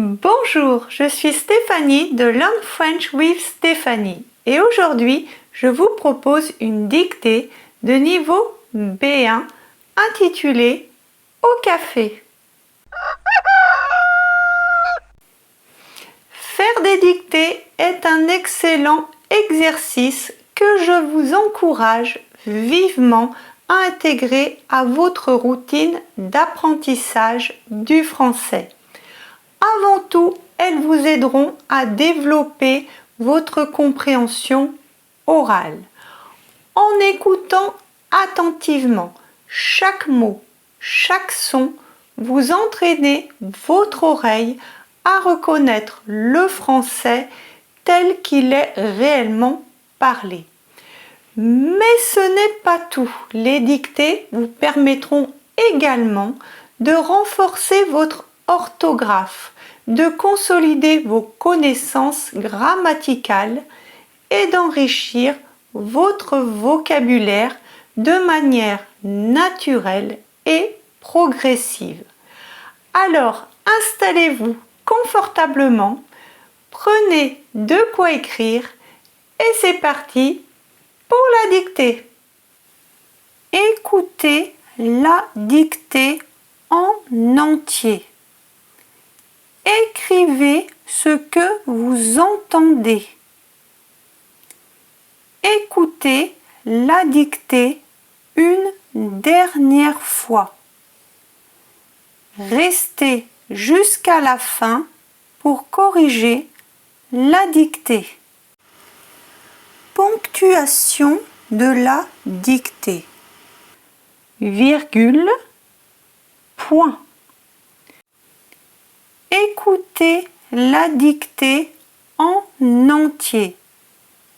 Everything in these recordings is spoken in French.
Bonjour, je suis Stéphanie de Learn French with Stéphanie et aujourd'hui je vous propose une dictée de niveau B1 intitulée Au café. Faire des dictées est un excellent exercice que je vous encourage vivement à intégrer à votre routine d'apprentissage du français. Avant tout, elles vous aideront à développer votre compréhension orale. En écoutant attentivement chaque mot, chaque son, vous entraînez votre oreille à reconnaître le français tel qu'il est réellement parlé. Mais ce n'est pas tout. Les dictées vous permettront également de renforcer votre orthographe, de consolider vos connaissances grammaticales et d'enrichir votre vocabulaire de manière naturelle et progressive. Alors, installez-vous confortablement, prenez de quoi écrire et c'est parti pour la dictée. Écoutez la dictée en entier. Écrivez ce que vous entendez. Écoutez la dictée une dernière fois. Restez jusqu'à la fin pour corriger la dictée. Ponctuation de la dictée. Virgule, point. Écoutez la dictée en entier.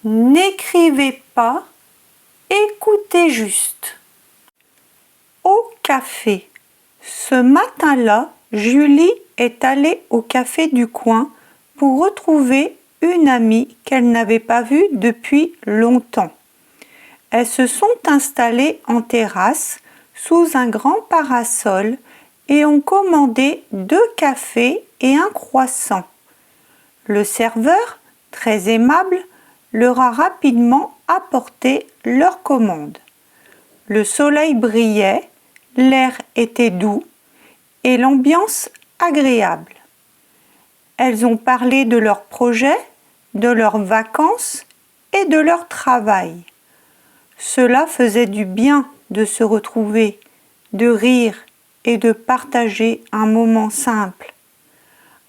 N'écrivez pas, écoutez juste. Au café. Ce matin-là, Julie est allée au café du coin pour retrouver une amie qu'elle n'avait pas vue depuis longtemps. Elles se sont installées en terrasse sous un grand parasol et ont commandé 2 cafés et un croissant. Le serveur, très aimable, leur a rapidement apporté leur commande. Le soleil brillait, l'air était doux et l'ambiance agréable. Elles ont parlé de leurs projets, de leurs vacances et de leur travail. Cela faisait du bien de se retrouver, de rire et de partager un moment simple.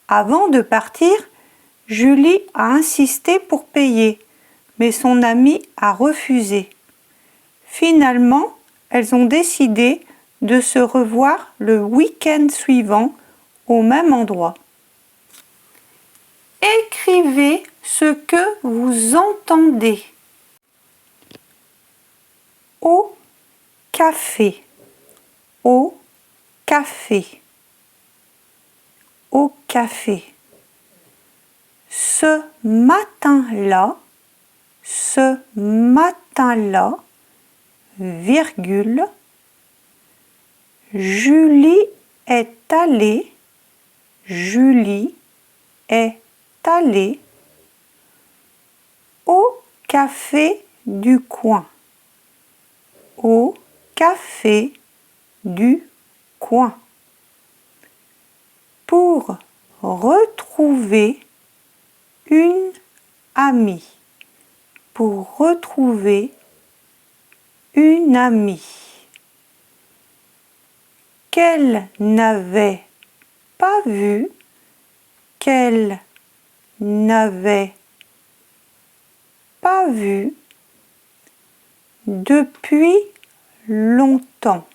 Avant de partir, Julie a insisté pour payer, mais son amie a refusé. Finalement, elles ont décidé de se revoir le week-end suivant au même endroit. Écrivez ce que vous entendez. Au café. Au café. Au café. Ce matin-là, virgule, Julie est allée au café du coin. Au café du coin. Pour retrouver une amie. Pour retrouver une amie qu'elle n'avait pas vue, depuis longtemps.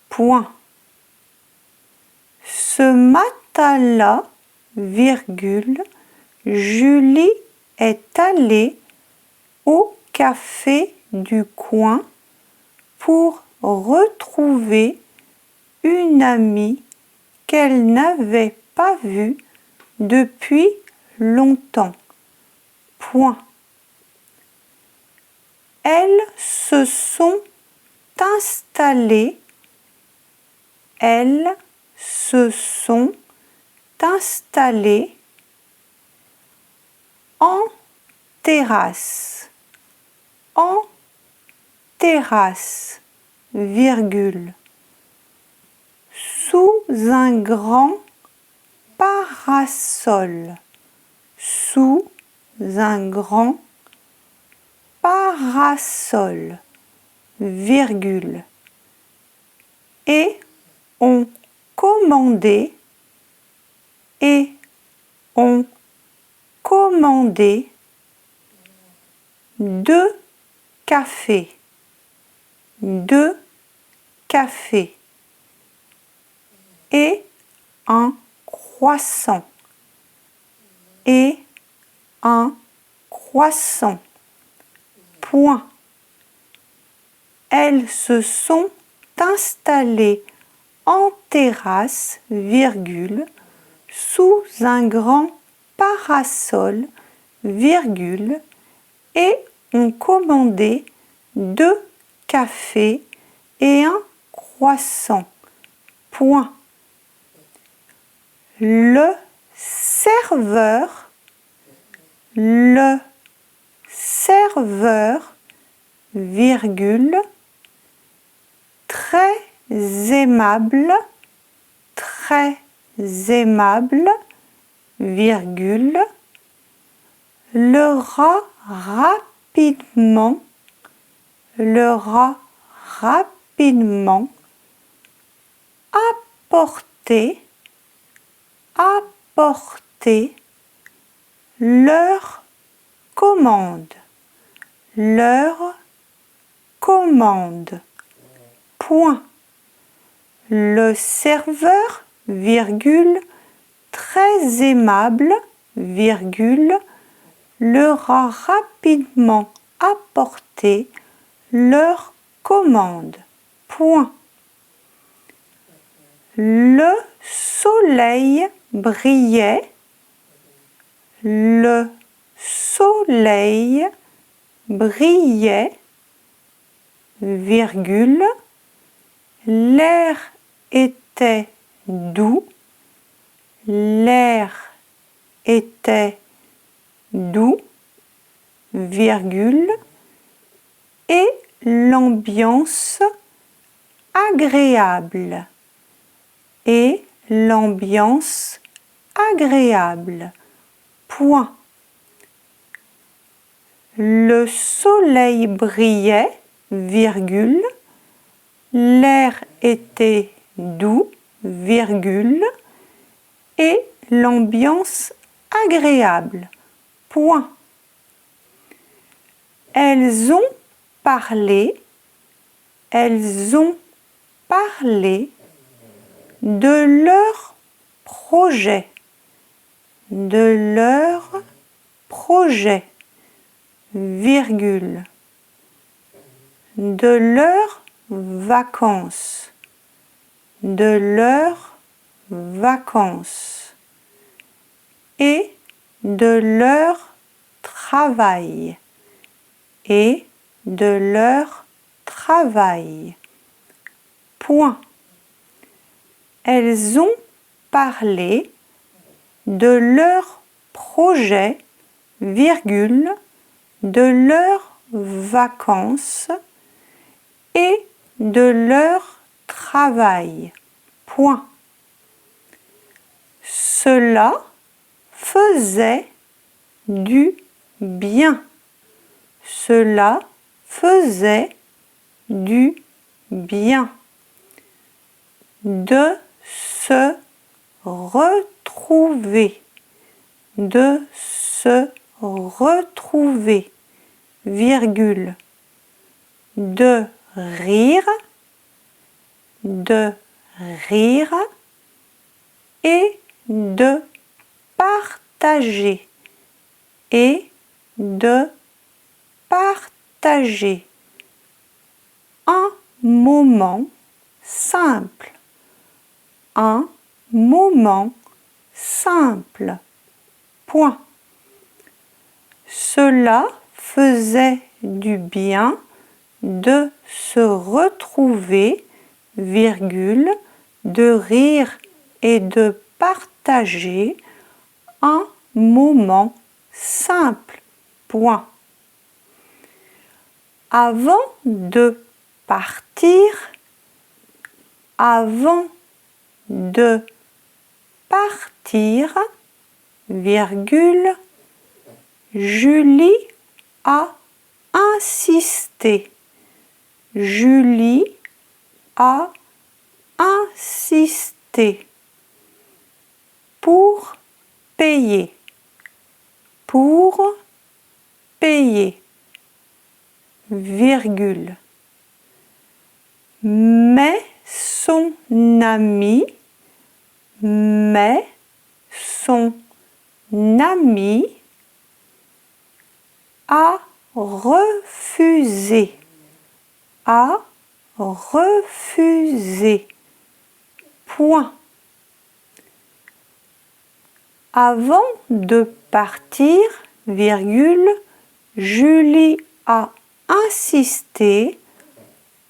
Point. Ce matin-là, virgule, Julie est allée au café du coin pour retrouver une amie qu'elle n'avait pas vue depuis longtemps. Point. Elles se sont installées elles se sont installées en terrasse, en terrasse, virgule, sous un grand parasol, sous un grand parasol, virgule, et ont commandé, et ont commandé 2 cafés, 2 cafés et un croissant, et un croissant, point. Elles se sont installées en terrasse, virgule, sous un grand parasol, virgule, et ont commandé 2 cafés et un croissant, point. Le serveur, virgule, très aimable, virgule, leur a rapidement, apporté leur commande, point. Le serveur, virgule, très aimable, virgule, leur a rapidement apporté leur commande, point. Le soleil brillait, le soleil brillait, virgule, l'air était doux, l'air était doux, virgule, et l'ambiance agréable, et l'ambiance agréable, point. Le soleil brillait, virgule, l'air était doux, virgule, et l'ambiance agréable, point. Elles ont parlé de leur projet, virgule, de leurs vacances, et de leur travail, point. Elles ont parlé de leur projet, virgule, de leurs vacances et de leur travail, point. Cela faisait du bien. Cela faisait du bien. De se retrouver, virgule, de rire, et de partager, un moment simple, point. Cela faisait du bien de se retrouver, virgule, de rire et de partager un moment simple. Point. Avant de partir, avant de partir, virgule, Julie a insisté. Julie a insisté pour payer. Pour payer, virgule. Mais son ami a refusé. A refusé. Point. Avant de partir, virgule, Julie a insisté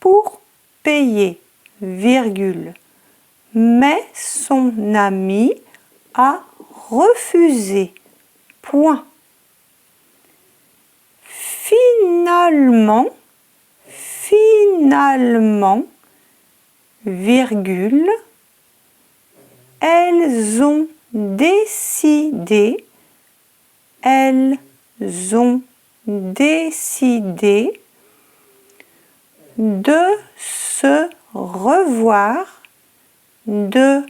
pour payer, virgule. Mais son ami a refusé. Point. Finalement, virgule, elles ont décidé de se revoir, le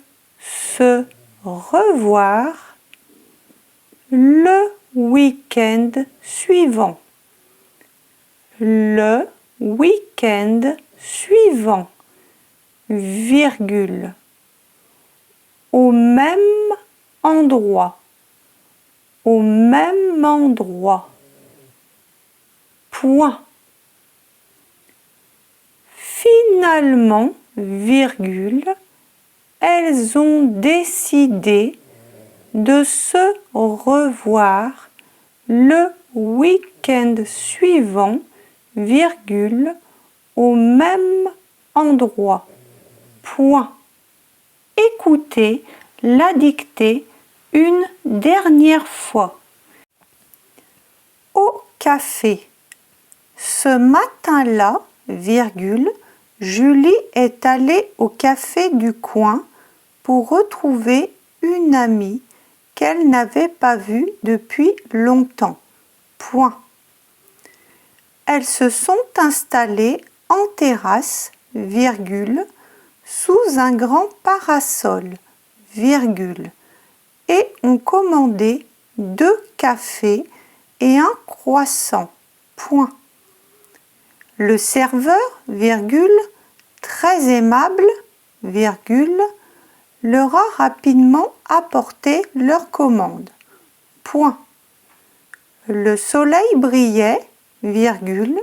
week-end suivant. Le week-end suivant, virgule, au même endroit, point. Finalement, virgule, elles ont décidé de se revoir le week-end suivant, virgule, au même endroit. Point. Écoutez la dictée une dernière fois. Au café. Ce matin-là, virgule, Julie est allée au café du coin pour retrouver une amie qu'elle n'avait pas vue depuis longtemps. Point. Elles se sont installées en terrasse, virgule, sous un grand parasol, virgule, et ont commandé 2 cafés et un croissant. Point. Le serveur, virgule, très aimable, virgule, leur a rapidement apporté leur commande. Point. Le soleil brillait, virgule,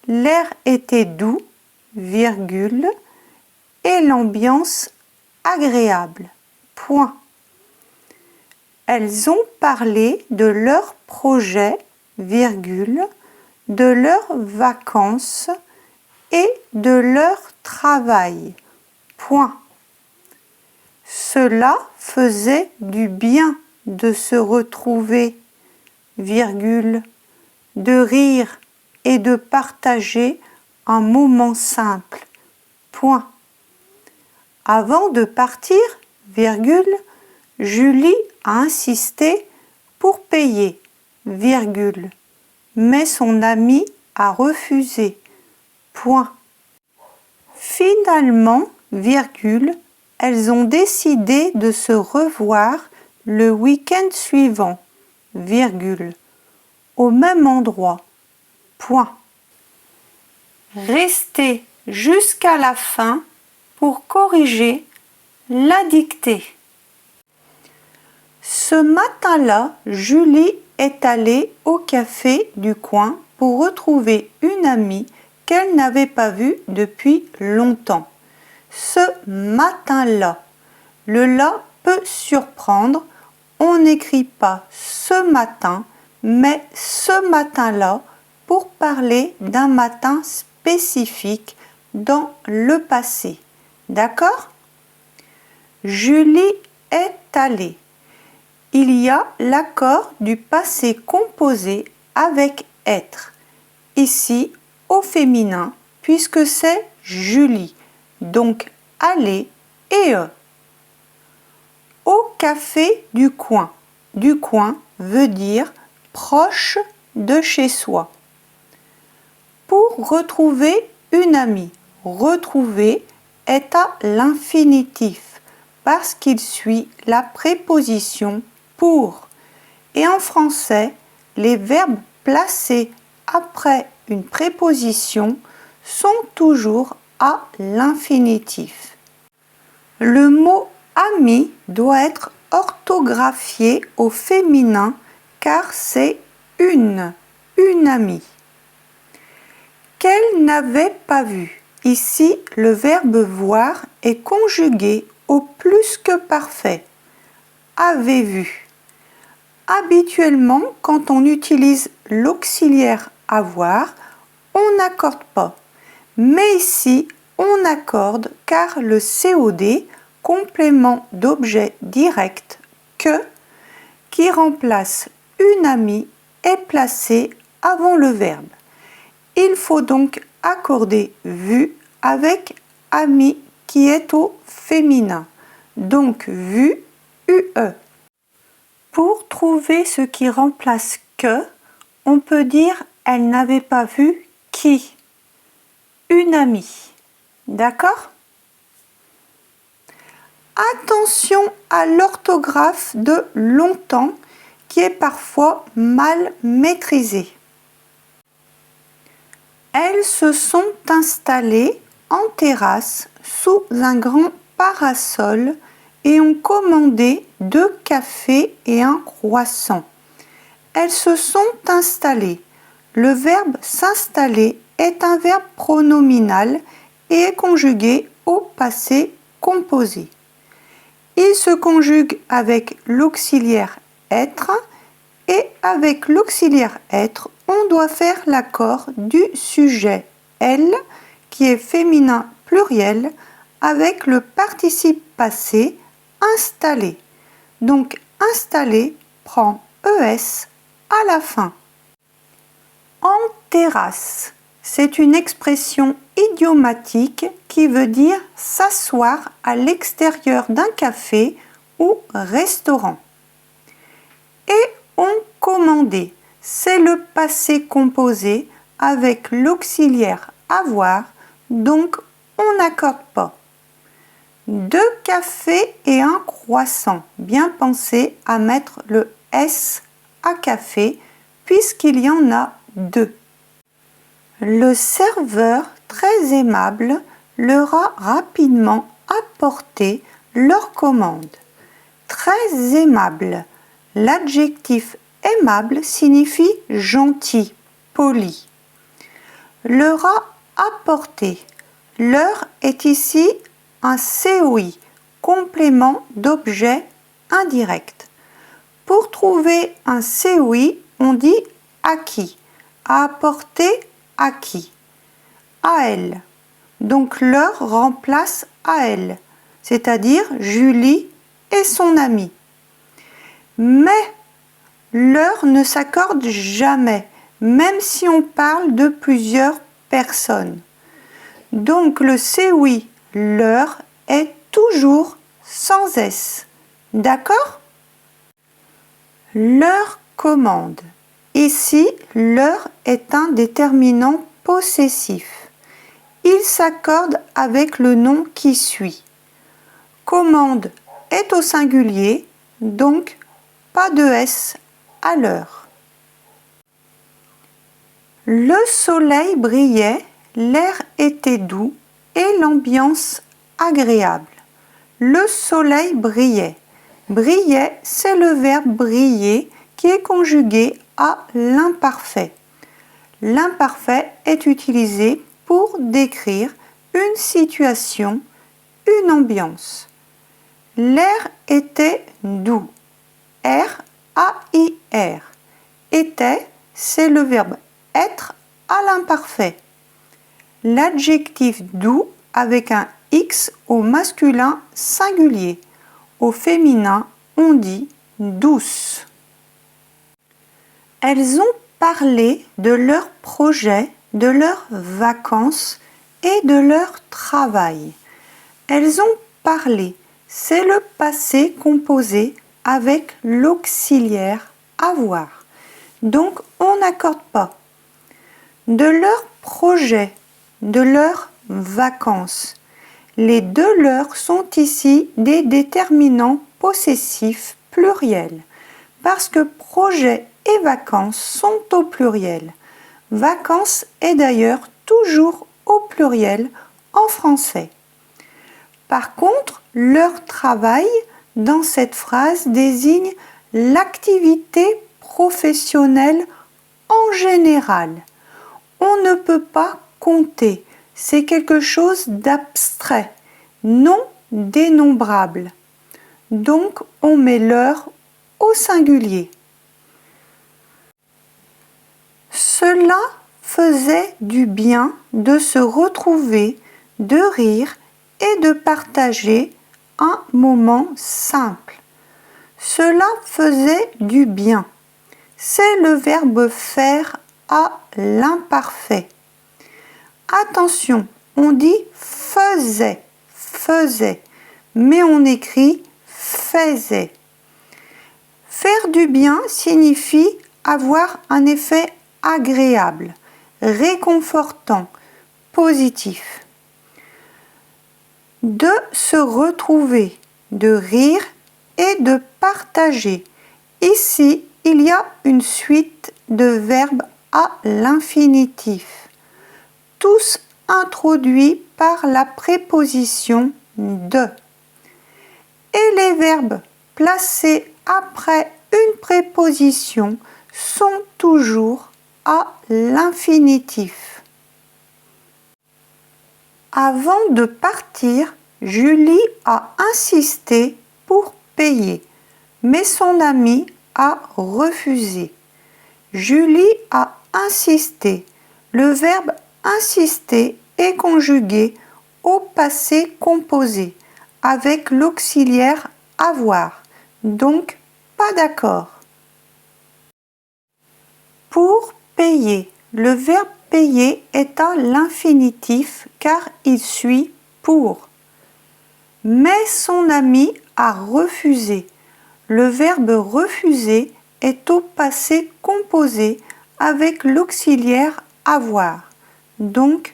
l'air était doux, virgule, et l'ambiance agréable. Point. Elles ont parlé de leurs projets, virgule, de leurs vacances et de leur travail. Point. Cela faisait du bien de se retrouver, virgule, de rire et de partager un moment simple. Point. Avant de partir, virgule, Julie a insisté pour payer, virgule, mais son ami a refusé. Point. Finalement, virgule, elles ont décidé de se revoir le week-end suivant, virgule, au même endroit. Point. Restez jusqu'à la fin pour corriger la dictée. Ce matin-là, Julie est allée au café du coin pour retrouver une amie qu'elle n'avait pas vue depuis longtemps. Ce matin-là, le « là » peut surprendre. On n'écrit pas ce matin, mais ce matin-là pour parler d'un matin spécifique dans le passé. D'accord ? Julie est allée. Il y a l'accord du passé composé avec être. Ici, au féminin, puisque c'est Julie. Donc, aller et e. Au café du coin. Du coin veut dire proche de chez soi. Pour retrouver une amie. Retrouver est à l'infinitif parce qu'il suit la préposition pour. Et en français, les verbes placés après une préposition sont toujours à l'infinitif. Le mot ami doit être orthographié au féminin car c'est une amie. Qu'elle n'avait pas vu. Ici, le verbe voir est conjugué au plus que parfait. Avait vu. Habituellement, quand on utilise l'auxiliaire avoir, on n'accorde pas. Mais ici, on accorde car le COD, complément d'objet direct, que, qui remplace une amie, est placé avant le verbe. Il faut donc accorder vu avec ami qui est au féminin. Donc vu, UE. Pour trouver ce qui remplace que, on peut dire elle n'avait pas vu qui. Une amie. D'accord? Attention à l'orthographe de longtemps qui est parfois mal maîtrisée. Elles se sont installées en terrasse sous un grand parasol et ont commandé 2 cafés et un croissant. Elles se sont installées. Le verbe s'installer est un verbe pronominal et est conjugué au passé composé. Il se conjugue avec l'auxiliaire être et avec l'auxiliaire être, on doit faire l'accord du sujet elle qui est féminin pluriel avec le participe passé installé. Donc installé prend ES à la fin. En terrasse, c'est une expression idiomatique qui veut dire s'asseoir à l'extérieur d'un café ou restaurant. Et ont commandé, c'est le passé composé avec l'auxiliaire avoir, donc on n'accorde pas. 2 cafés et un croissant. Bien penser à mettre le S à café puisqu'il y en a 2. Le serveur, très aimable, leur a rapidement apporté leur commande. Très aimable. L'adjectif aimable signifie gentil, poli. Leur a apporté. Leur est ici un COI, complément d'objet indirect. Pour trouver un COI, on dit acquis. À apporter, acquis. À elle. Donc leur remplace à elle, c'est-à-dire Julie et son ami. Mais leur ne s'accorde jamais, même si on parle de plusieurs personnes. Donc le COI, leur, est toujours sans S. D'accord? Leur commande. Ici, leur est un déterminant possessif. Il s'accorde avec le nom qui suit. Commande est au singulier, donc pas de S à l'heure. Le soleil brillait, l'air était doux et l'ambiance agréable. Le soleil brillait. Brillait, c'est le verbe briller qui est conjugué à l'imparfait. L'imparfait est utilisé pour décrire une situation, une ambiance. L'air était doux. R, A-I-R. Était, c'est le verbe être à l'imparfait. L'adjectif doux avec un X au masculin singulier. Au féminin, on dit douce. Elles ont parlé de leurs projets, de leurs vacances et de leur travail. Elles ont parlé, c'est le passé composé avec l'auxiliaire avoir. Donc on n'accorde pas. De leurs projets, de leurs vacances. Les deux leurs sont ici des déterminants possessifs pluriels, parce que projet et vacances sont au pluriel. Vacances est d'ailleurs toujours au pluriel en français. Par contre, leur travail dans cette phrase désigne l'activité professionnelle en général. On ne peut pas compter, c'est quelque chose d'abstrait, non dénombrable. Donc on met leur au singulier. Cela faisait du bien de se retrouver, de rire et de partager un moment simple. Cela faisait du bien. C'est le verbe faire à l'imparfait. Attention, on dit faisait, mais on écrit faisait. Faire du bien signifie avoir un effet agréable, réconfortant, positif. De se retrouver, de rire et de partager. Ici, il y a une suite de verbes à l'infinitif, tous introduits par la préposition de. Et les verbes placés après une préposition sont toujours à l'infinitif. Avant de partir, Julie a insisté pour payer, mais son ami a refusé. Julie a insisté. Le verbe insister est conjugué au passé composé avec l'auxiliaire avoir, donc pas d'accord. Pour payer, le verbe payer est à l'infinitif car il suit pour. Mais son ami a refusé. Le verbe refuser est au passé composé avec l'auxiliaire avoir, donc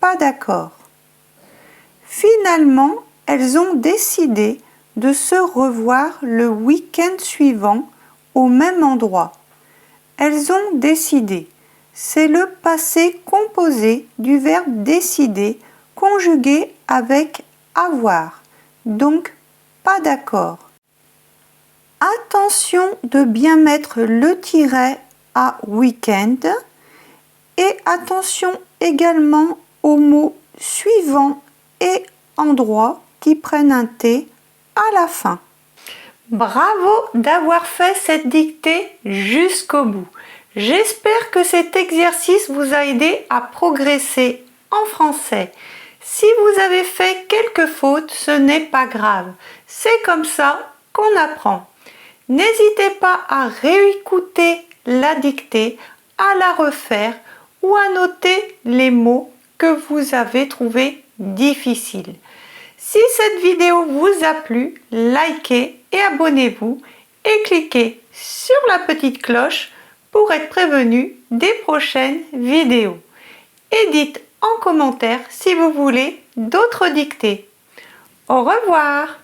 pas d'accord. Finalement, elles ont décidé de se revoir le week-end suivant au même endroit. Elles ont décidé. C'est le passé composé du verbe décider conjugué avec avoir, donc pas d'accord. Attention de bien mettre le tiret à week-end et attention également aux mots suivants et endroits qui prennent un T à la fin. Bravo d'avoir fait cette dictée jusqu'au bout. J'espère que cet exercice vous a aidé à progresser en français. Si vous avez fait quelques fautes, ce n'est pas grave. C'est comme ça qu'on apprend. N'hésitez pas à réécouter la dictée, à la refaire ou à noter les mots que vous avez trouvés difficiles. Si cette vidéo vous a plu, likez et abonnez-vous et cliquez sur la petite cloche pour être prévenu des prochaines vidéos. Et dites en commentaire si vous voulez d'autres dictées. Au revoir!